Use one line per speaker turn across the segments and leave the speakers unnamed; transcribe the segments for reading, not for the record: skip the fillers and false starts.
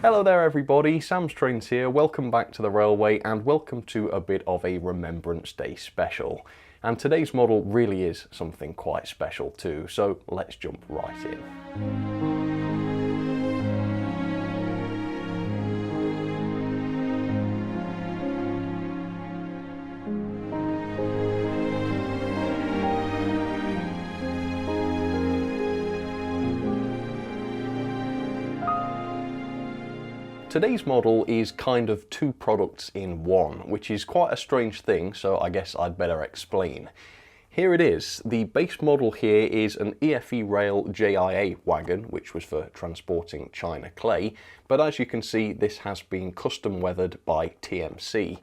Hello there everybody, Sam's Trains here, welcome back to the railway and welcome to a bit of a Remembrance Day special. And today's model really is something quite special too, so let's jump right in. Today's model is kind of two products in one, which is quite a strange thing, so I guess I'd better explain. Here it is. The base model here is an EFE Rail JIA wagon, which was for transporting China clay, but as you can see, this has been custom weathered by TMC.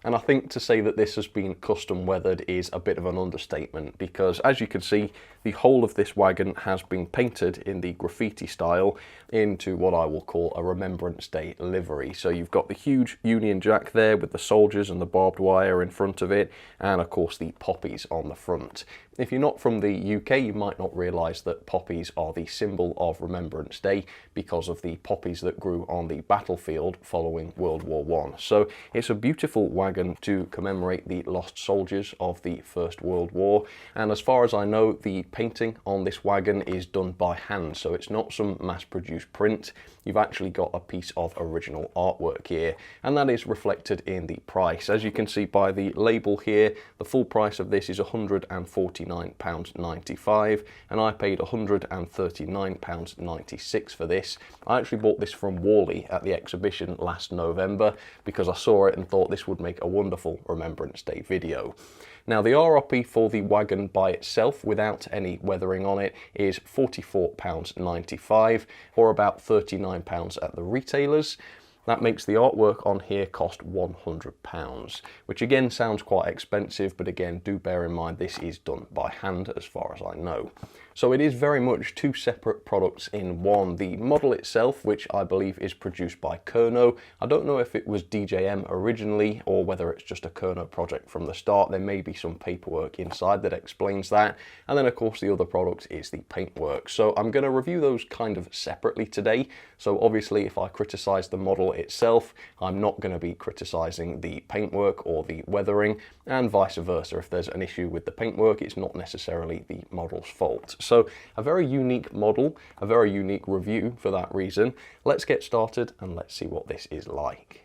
And I think to say that this has been custom weathered is a bit of an understatement, because as you can see, the whole of this wagon has been painted in the graffiti style into what I will call a Remembrance Day livery. So you've got the huge Union Jack there with the soldiers and the barbed wire in front of it, and of course the poppies on the front. If you're not from the UK, you might not realise that poppies are the symbol of Remembrance Day because of the poppies that grew on the battlefield following World War I. So it's a beautiful wagon to commemorate the lost soldiers of the First World War. And as far as I know, the painting on this wagon is done by hand, so it's not some mass-produced print. You've actually got a piece of original artwork here, and that is reflected in the price. As you can see by the label here, the full price of this is £149.95, and I paid £139.96 for this. I actually bought this from Worley at the exhibition last November because I saw it and thought this would make a wonderful Remembrance Day video. Now the RRP for the wagon by itself without any weathering on it is £44.95 or about £39 at the retailers. That makes the artwork on here cost £100, which again sounds quite expensive, but again do bear in mind this is done by hand as far as I know. So it is very much two separate products in one. The model itself, which I believe is produced by Kerno. I don't know if it was DJM originally or whether it's just a Kerno project from the start. There may be some paperwork inside that explains that. And then of course the other product is the paintwork. So I'm going to review those kind of separately today. So obviously if I criticize the model itself, I'm not going to be criticizing the paintwork or the weathering, and vice versa. If there's an issue with the paintwork, it's not necessarily the model's fault. So a very unique model, a very unique review for that reason. Let's get started and let's see what this is like.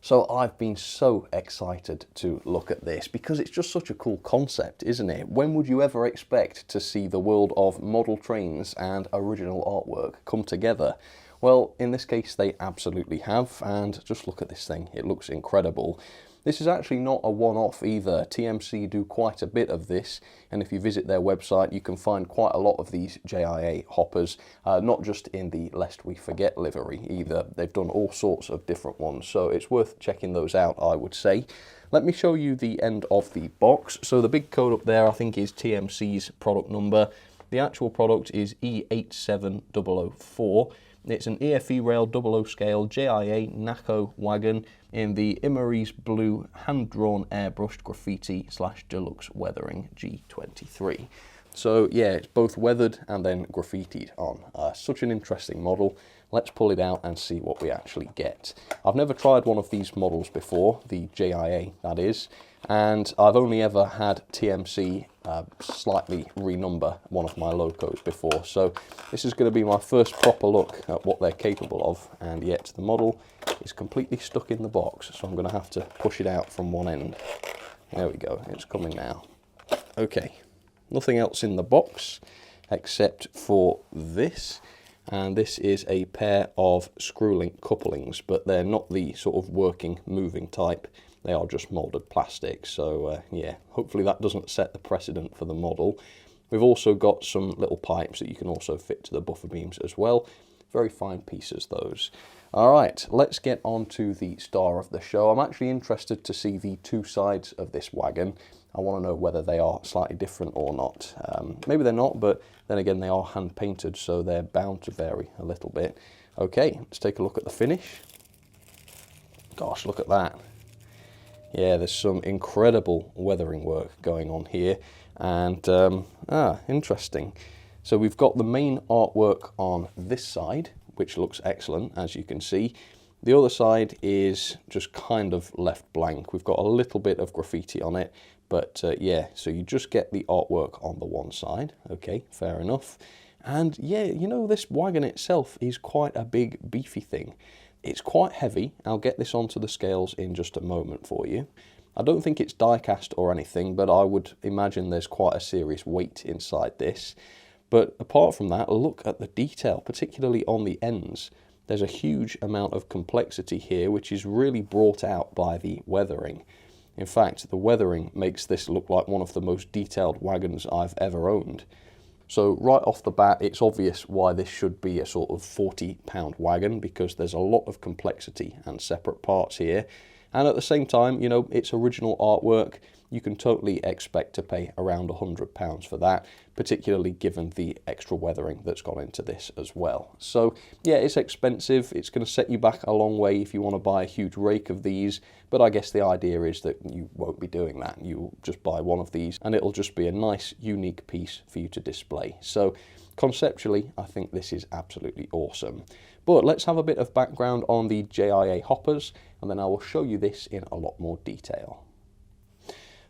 So I've been so excited to look at this because it's just such a cool concept, isn't it? When would you ever expect to see the world of model trains and original artwork come together? Well, in this case they absolutely have, and just look at this thing, it looks incredible. This is actually not a one-off either. TMC do quite a bit of this, and if you visit their website you can find quite a lot of these JIA hoppers, not just in the Lest We Forget livery either. They've done all sorts of different ones, so it's worth checking those out, I would say. Let me show you the end of the box. So the big code up there I think is TMC's product number. The actual product is E87004. It's an EFE Rail 00 scale JIA NACCO wagon in the Imery's blue hand-drawn airbrushed graffiti / deluxe weathering G23. So yeah, it's both weathered and then graffitied on. Such an interesting model. Let's pull it out and see what we actually get. I've never tried one of these models before, the JIA that is, and I've only ever had TMC slightly renumber one of my locos before, so this is going to be my first proper look at what they're capable of, and yet the model is completely stuck in the box, so I'm going to have to push it out from one end. There we go, it's coming now. Okay, nothing else in the box except for this. And this is a pair of screw-link couplings, but they're not the sort of working, moving type. They are just moulded plastic, so yeah, hopefully that doesn't set the precedent for the model. We've also got some little pipes that you can also fit to the buffer beams as well. Very fine pieces, those. All right, let's get on to the star of the show. I'm actually interested to see the two sides of this wagon. I want to know whether they are slightly different or not. Maybe they're not, but then again they are hand painted, so they're bound to vary a little bit. Okay, let's take a look at the finish. Gosh, look at that. Yeah, there's some incredible weathering work going on here, and interesting. So we've got the main artwork on this side, which looks excellent, as you can see. The other side is just kind of left blank. We've got a little bit of graffiti on it, but yeah, so you just get the artwork on the one side. Okay, fair enough. And yeah, you know, this wagon itself is quite a big, beefy thing. It's quite heavy. I'll get this onto the scales in just a moment for you. I don't think it's die cast or anything, but I would imagine there's quite a serious weight inside this. But apart from that, look at the detail, particularly on the ends. There's a huge amount of complexity here, which is really brought out by the weathering. In fact, the weathering makes this look like one of the most detailed wagons I've ever owned. So right off the bat, it's obvious why this should be a sort of 40-pound wagon, because there's a lot of complexity and separate parts here. And at the same time, you know, it's original artwork. You can totally expect to pay around £100 for that, particularly given the extra weathering that's gone into this as well. So yeah, it's expensive. It's going to set you back a long way if you want to buy a huge rake of these. But I guess the idea is that you won't be doing that. You'll just buy one of these and it'll just be a nice, unique piece for you to display. So conceptually, I think this is absolutely awesome. But let's have a bit of background on the JIA hoppers, and then I will show you this in a lot more detail.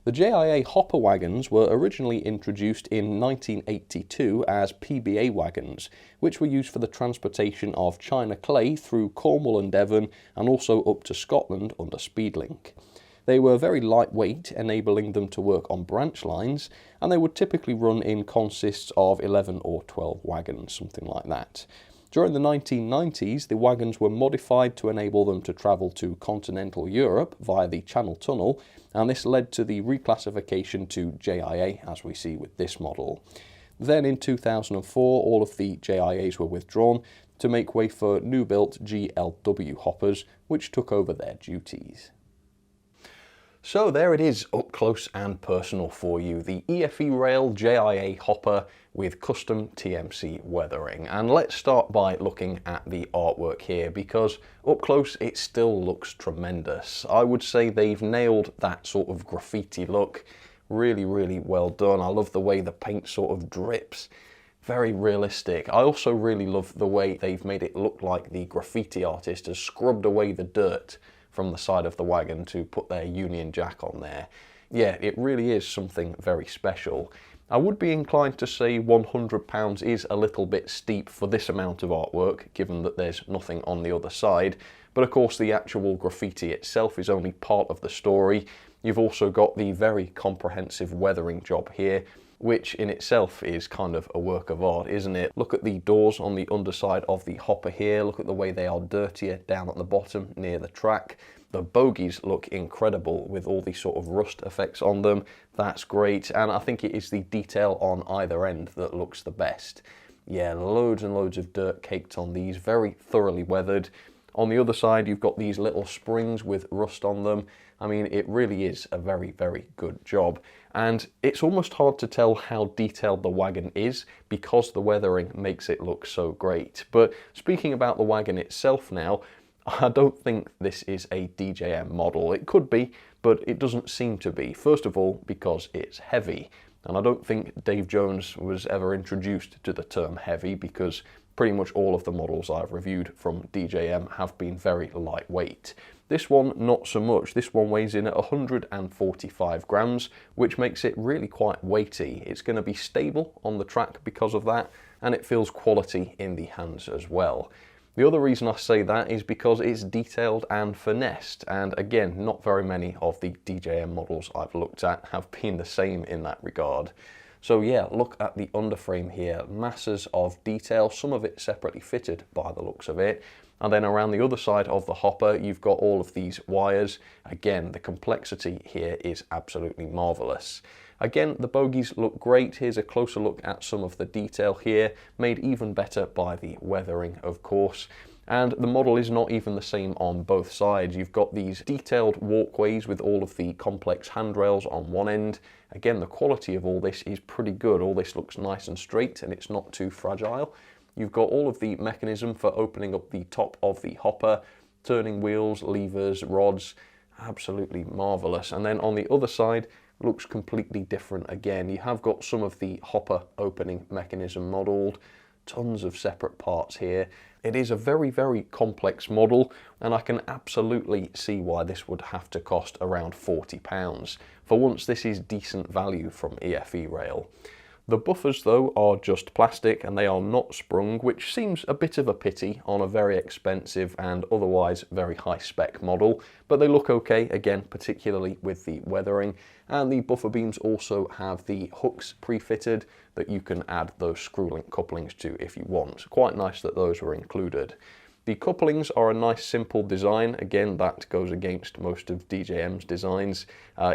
The JIA hopper wagons were originally introduced in 1982 as PBA wagons, which were used for the transportation of China clay through Cornwall and Devon, and also up to Scotland under Speedlink. They were very lightweight, enabling them to work on branch lines, and they would typically run in consists of 11 or 12 wagons, something like that. During the 1990s, the wagons were modified to enable them to travel to continental Europe via the Channel Tunnel, and this led to the reclassification to JIA, as we see with this model. Then in 2004, all of the JIAs were withdrawn to make way for new-built GLW hoppers, which took over their duties. So there it is, up close and personal for you, the EFE Rail JIA hopper with custom TMC weathering. And let's start by looking at the artwork here, because up close it still looks tremendous. I would say they've nailed that sort of graffiti look. Really, really well done. I love the way the paint sort of drips. Very realistic. I also really love the way they've made it look like the graffiti artist has scrubbed away the dirt from the side of the wagon to put their Union Jack on there. Yeah, it really is something very special. I would be inclined to say £100 is a little bit steep for this amount of artwork, given that there's nothing on the other side. But of course the actual graffiti itself is only part of the story. You've also got the very comprehensive weathering job here, which in itself is kind of a work of art, isn't it? Look at the doors on the underside of the hopper here. Look at the way they are dirtier down at the bottom near the track. The bogies look incredible with all these sort of rust effects on them. That's great, and I think it is the detail on either end that looks the best. Yeah, loads and loads of dirt caked on these, very thoroughly weathered. On the other side, you've got these little springs with rust on them. I mean, it really is a very, very good job. And it's almost hard to tell how detailed the wagon is because the weathering makes it look so great. But speaking about the wagon itself now, I don't think this is a DJM model. It could be, but it doesn't seem to be. First of all, because it's heavy. And I don't think Dave Jones was ever introduced to the term heavy, because pretty much all of the models I've reviewed from DJM have been very lightweight. This one, not so much. This one weighs in at 145 grams, which makes it really quite weighty. It's going to be stable on the track because of that, and it feels quality in the hands as well. The other reason I say that is because it's detailed and finessed, and again, not very many of the DJM models I've looked at have been the same in that regard. So yeah, look at the underframe here, masses of detail, some of it separately fitted by the looks of it. And then around the other side of the hopper, you've got all of these wires. Again, the complexity here is absolutely marvelous. Again, the bogies look great. Here's a closer look at some of the detail here, made even better by the weathering, of course. And the model is not even the same on both sides. You've got these detailed walkways with all of the complex handrails on one end. Again, the quality of all this is pretty good. All this looks nice and straight, and it's not too fragile. You've got all of the mechanism for opening up the top of the hopper, turning wheels, levers, rods, absolutely marvelous. And then on the other side, looks completely different again. You have got some of the hopper opening mechanism modeled, tons of separate parts here. It is a very, very complex model, and I can absolutely see why this would have to cost around £40. For once, this is decent value from EFE Rail. The buffers though are just plastic and they are not sprung, which seems a bit of a pity on a very expensive and otherwise very high spec model, but they look okay, again, particularly with the weathering. And the buffer beams also have the hooks pre-fitted that you can add those screw-link couplings to if you want. Quite nice that those were included. The couplings are a nice simple design. Again, that goes against most of DJM's designs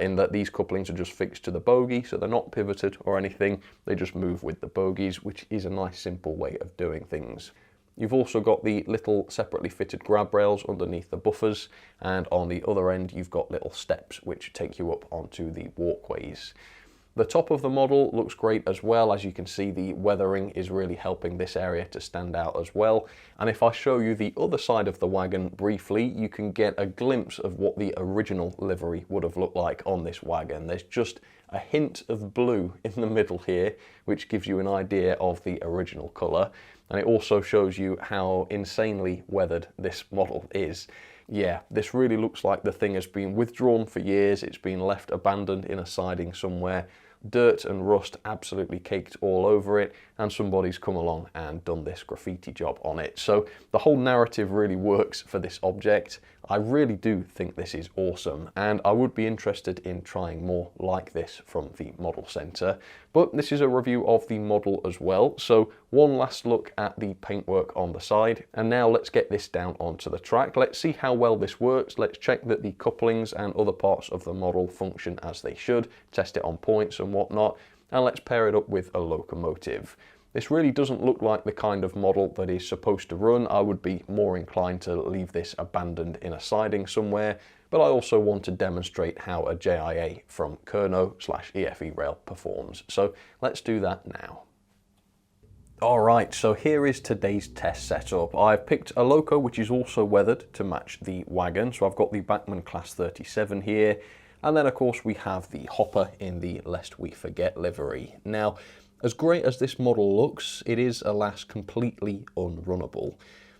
in that these couplings are just fixed to the bogie, so they're not pivoted or anything. They just move with the bogies, which is a nice simple way of doing things. You've also got the little separately fitted grab rails underneath the buffers, and on the other end you've got little steps which take you up onto the walkways. The top of the model looks great as well. As you can see, the weathering is really helping this area to stand out as well. And if I show you the other side of the wagon briefly, you can get a glimpse of what the original livery would have looked like on this wagon. There's just a hint of blue in the middle here, which gives you an idea of the original colour. And it also shows you how insanely weathered this model is. Yeah, this really looks like the thing has been withdrawn for years. It's been left abandoned in a siding somewhere. Dirt and rust absolutely caked all over it, and somebody's come along and done this graffiti job on it. So the whole narrative really works for this object. I really do think this is awesome, and I would be interested in trying more like this from the model centre. But this is a review of the model as well, so one last look at the paintwork on the side, and now let's get this down onto the track. Let's see how well this works. Let's check that the couplings and other parts of the model function as they should, test it on points and whatnot, and let's pair it up with a locomotive. This really doesn't look like the kind of model that is supposed to run. I would be more inclined to leave this abandoned in a siding somewhere, but I also want to demonstrate how a JIA from Kerno/EFE Rail performs. So let's do that now. Alright, so here is today's test setup. I've picked a loco which is also weathered to match the wagon. So I've got the Bachmann Class 37 here, and then of course we have the hopper in the Lest We Forget livery. Now, as great as this model looks, it is alas completely unrunnable.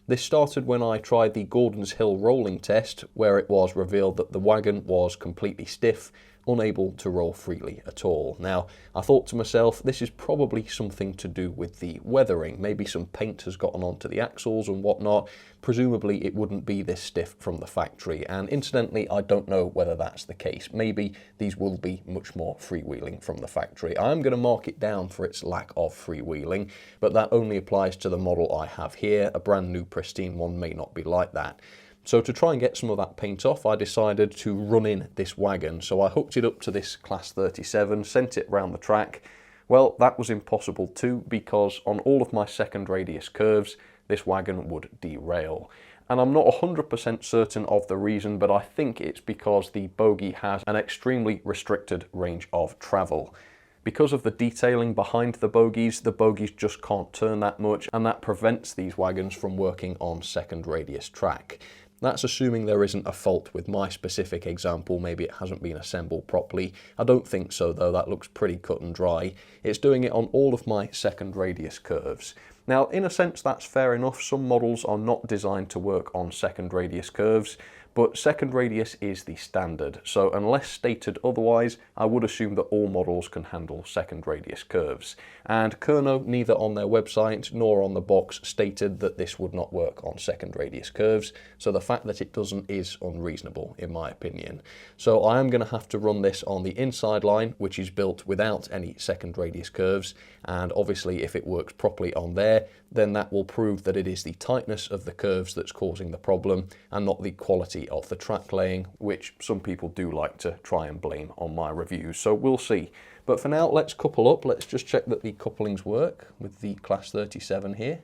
This started when I tried the Gordon's Hill rolling test, where it was revealed that the wagon was completely stiff, unable to roll freely at all. Now, I thought to myself, this is probably something to do with the weathering. Maybe some paint has gotten onto the axles and whatnot. Presumably it wouldn't be this stiff from the factory, and incidentally I don't know whether that's the case. Maybe these will be much more freewheeling from the factory. I'm going to mark it down for its lack of freewheeling, but that only applies to the model I have here. A brand new pristine one may not be like that. So to try and get some of that paint off, I decided to run in this wagon. So I hooked it up to this Class 37, sent it round the track. Well, that was impossible too, because on all of my second radius curves, this wagon would derail. And I'm not 100% certain of the reason, but I think it's because the bogie has an extremely restricted range of travel. Because of the detailing behind the bogies just can't turn that much, and that prevents these wagons from working on second radius track. That's assuming there isn't a fault with my specific example. Maybe it hasn't been assembled properly. I don't think so though, that looks pretty cut and dry. It's doing it on all of my second radius curves. Now, in a sense, that's fair enough. Some models are not designed to work on second radius curves, but second radius is the standard. So unless stated otherwise, I would assume that all models can handle second radius curves. And Kerno, neither on their website nor on the box, stated that this would not work on second radius curves. So the fact that it doesn't is unreasonable, in my opinion. So I am going to have to run this on the inside line, which is built without any second radius curves. And obviously, if it works properly on there, then that will prove that it is the tightness of the curves that's causing the problem and not the quality of the track laying, which some people do like to try and blame on my reviews. So we'll see. But for now, let's couple up. Let's just check that the couplings work with the Class 37 here.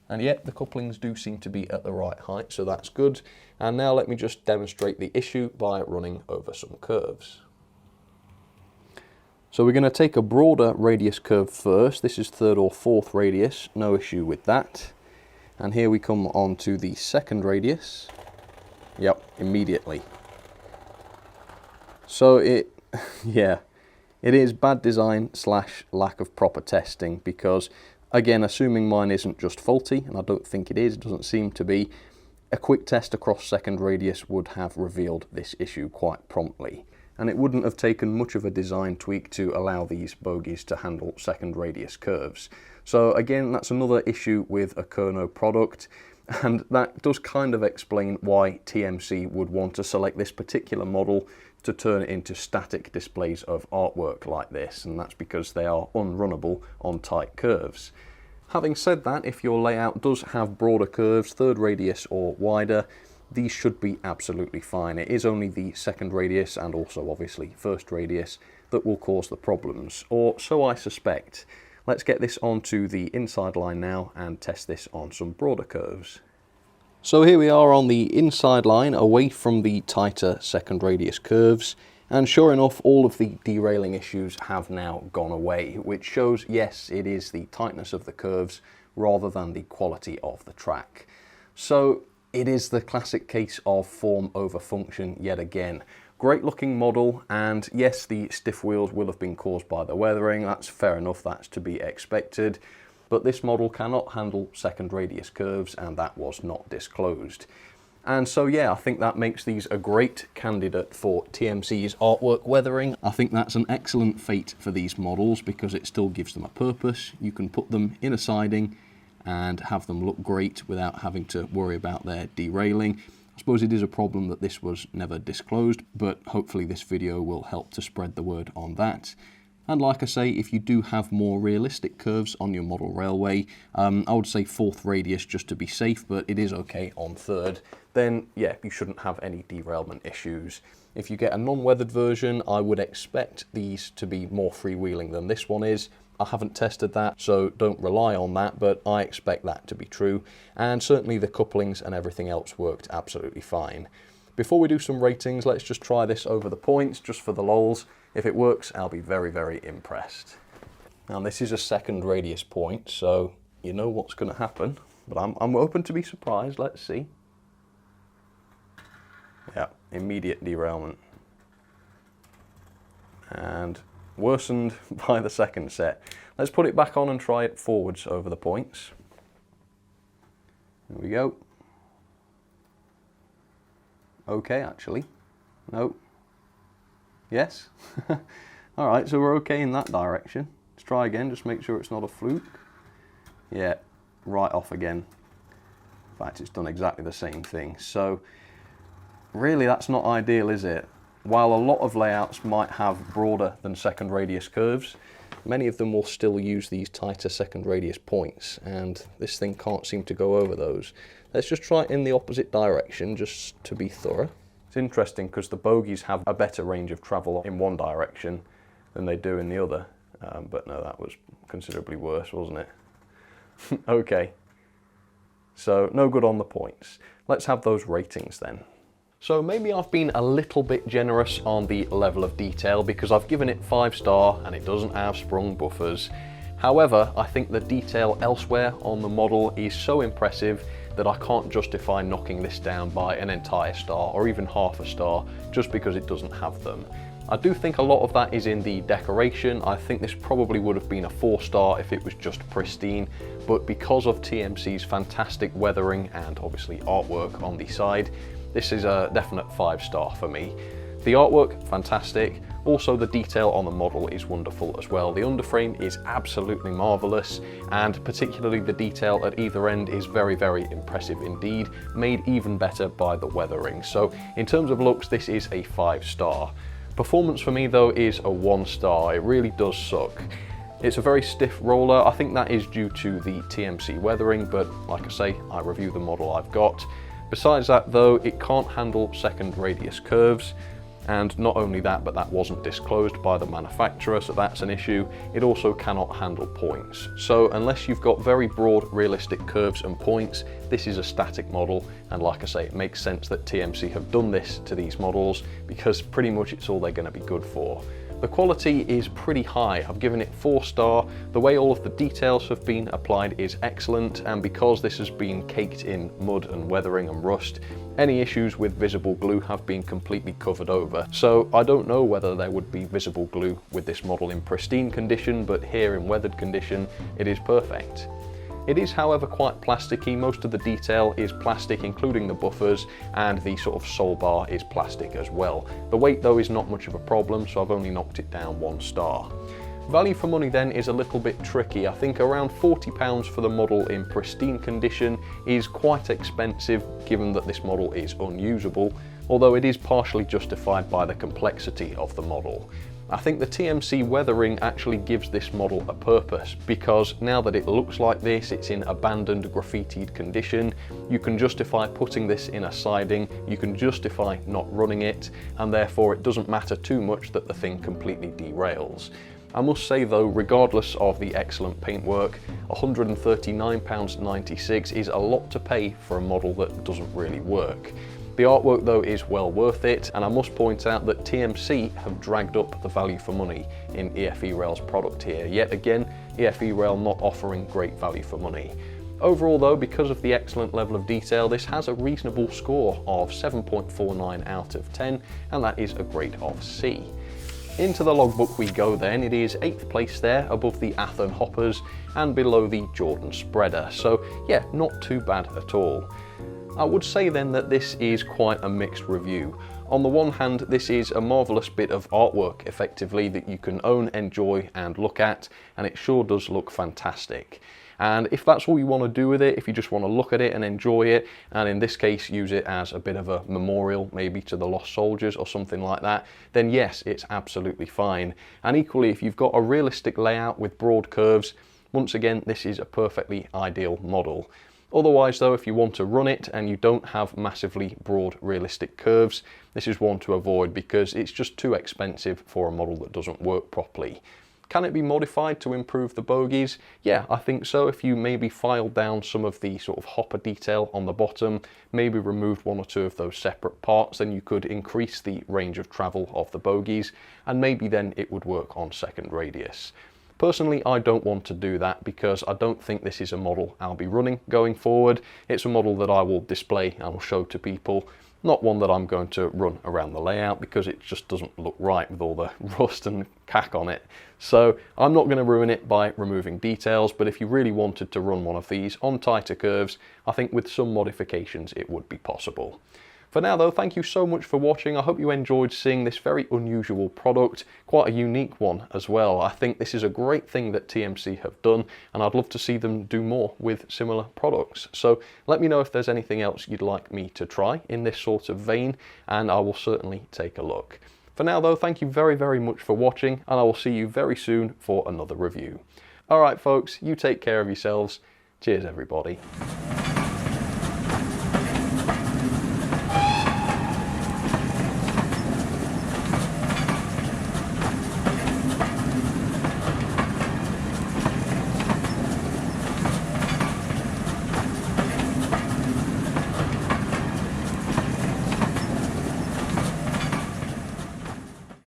And yet the couplings do seem to be at the right height, so that's good. And now let me just demonstrate the issue by running over some curves. So we're going to take a broader radius curve first. This is third or fourth radius, no issue with that. And here we come on to the second radius. Yep, immediately. So yeah, it is bad design / lack of proper testing, because Again, assuming mine isn't just faulty, and I don't think it is, it doesn't seem to be, a quick test across second radius would have revealed this issue quite promptly. And it wouldn't have taken much of a design tweak to allow these bogies to handle second radius curves. So again, that's another issue with a Kerno product, and that does kind of explain why TMC would want to select this particular model to turn it into static displays of artwork like this, and that's because they are unrunnable on tight curves. Having said that, if your layout does have broader curves, third radius or wider, these should be absolutely fine. It is only the second radius and also obviously first radius that will cause the problems, or so I suspect. Let's get this onto the inside line now and test this on some broader curves. So here we are on the inside line away from the tighter second radius curves, and sure enough all of the derailing issues have now gone away, which shows yes, it is the tightness of the curves rather than the quality of the track. So it is the classic case of form over function yet again. Great looking model, and yes, the stiff wheels will have been caused by the weathering, that's fair enough, that's to be expected, but this model cannot handle second radius curves, and that was not disclosed. And so yeah, I think that makes these a great candidate for TMC's artwork weathering. I think that's an excellent fate for these models because it still gives them a purpose. You can put them in a siding and have them look great without having to worry about their derailing. I suppose it is a problem that this was never disclosed, but hopefully this video will help to spread the word on that. And like I say, if you do have more realistic curves on your model railway, I would say fourth radius just to be safe, but it is okay on third, then yeah, you shouldn't have any derailment issues. If you get a non-weathered version, I would expect these to be more freewheeling than this one is. I haven't tested that, so don't rely on that, but I expect that to be true. And certainly the couplings and everything else worked absolutely fine. Before we do some ratings, let's just try this over the points, just for the lols. If it works, I'll be very, very impressed. Now this is a second radius point, so you know what's going to happen, but I'm open to be surprised. Let's see. Yeah, immediate derailment. And worsened by the second set. Let's put it back on and try it forwards over the points. Here we go. Okay, actually. No. Yes. All right, so we're okay in that direction. Let's try again, just make sure it's not a fluke. Yeah, right off again. In fact, it's done exactly the same thing. So really that's not ideal, is it? While a lot of layouts might have broader than second radius curves, many of them will still use these tighter second radius points, and this thing can't seem to go over those. Let's just try it in the opposite direction, just to be thorough. It's interesting because the bogies have a better range of travel in one direction than they do in the other, but no, that was considerably worse, wasn't it? Okay, so no good on the points. Let's have those ratings then. So maybe I've been a little bit generous on the level of detail because I've given it 5-star and it doesn't have sprung buffers. However, I think the detail elsewhere on the model is so impressive that I can't justify knocking this down by an entire star or even half a star just because it doesn't have them. I do think a lot of that is in the decoration. I think this probably would have been a 4-star if it was just pristine, but because of TMC's fantastic weathering and obviously artwork on the side, this is a definite 5-star for me. The artwork, fantastic. Also the detail on the model is wonderful as well. The underframe is absolutely marvellous, and particularly the detail at either end is very, very impressive indeed, made even better by the weathering. So in terms of looks, this is a 5-star. Performance for me though is a 1-star. It really does suck. It's a very stiff roller. I think that is due to the TMC weathering, but like I say, I review the model I've got. Besides that though, it can't handle second radius curves, and not only that, but that wasn't disclosed by the manufacturer, so that's an issue. It also cannot handle points. So unless you've got very broad realistic curves and points, this is a static model, and like I say, it makes sense that TMC have done this to these models because pretty much it's all they're going to be good for. The quality is pretty high. I've given it 4-star. The way all of the details have been applied is excellent, and because this has been caked in mud and weathering and rust, any issues with visible glue have been completely covered over. So I don't know whether there would be visible glue with this model in pristine condition, but here in weathered condition, it is perfect. It is, however, quite plasticky. Most of the detail is plastic, including the buffers, and the sort of sole bar is plastic as well. The weight though is not much of a problem, so I've only knocked it down 1 star. Value for money then is a little bit tricky. I think around £40 for the model in pristine condition is quite expensive, given that this model is unusable, although it is partially justified by the complexity of the model. I think the TMC weathering actually gives this model a purpose, because now that it looks like this, it's in abandoned, graffitied condition, you can justify putting this in a siding, you can justify not running it, and therefore it doesn't matter too much that the thing completely derails. I must say though, regardless of the excellent paintwork, £139.96 is a lot to pay for a model that doesn't really work. The artwork though is well worth it, and I must point out that TMC have dragged up the value for money in EFE Rail's product here. Yet again, EFE Rail not offering great value for money. Overall though, because of the excellent level of detail, this has a reasonable score of 7.49 out of 10, and that is a grade of C. Into the logbook we go then. It is 8th place there, above the Athen Hoppers and below the Jordan Spreader. So yeah, not too bad at all. I would say then that this is quite a mixed review. On the one hand, this is a marvellous bit of artwork, effectively, that you can own, enjoy and look at, and it sure does look fantastic. And if that's all you want to do with it, if you just want to look at it and enjoy it, and in this case use it as a bit of a memorial maybe to the lost soldiers or something like that, then yes, it's absolutely fine. And equally, if you've got a realistic layout with broad curves, once again, this is a perfectly ideal model. Otherwise though, if you want to run it and you don't have massively broad realistic curves, this is one to avoid because it's just too expensive for a model that doesn't work properly. Can it be modified to improve the bogies? Yeah, I think so. If you maybe filed down some of the sort of hopper detail on the bottom, maybe removed 1 or 2 of those separate parts, then you could increase the range of travel of the bogies, and maybe then it would work on second radius. Personally, I don't want to do that because I don't think this is a model I'll be running going forward. It's a model that I will display and will show to people, not one that I'm going to run around the layout because it just doesn't look right with all the rust and cack on it. So I'm not going to ruin it by removing details, but if you really wanted to run one of these on tighter curves, I think with some modifications it would be possible. For now though, thank you so much for watching. I hope you enjoyed seeing this very unusual product, quite a unique one as well. I think this is a great thing that TMC have done, and I'd love to see them do more with similar products. So let me know if there's anything else you'd like me to try in this sort of vein, and I will certainly take a look. For now though, thank you very, very much for watching, and I will see you very soon for another review. Alright folks, you take care of yourselves. Cheers everybody.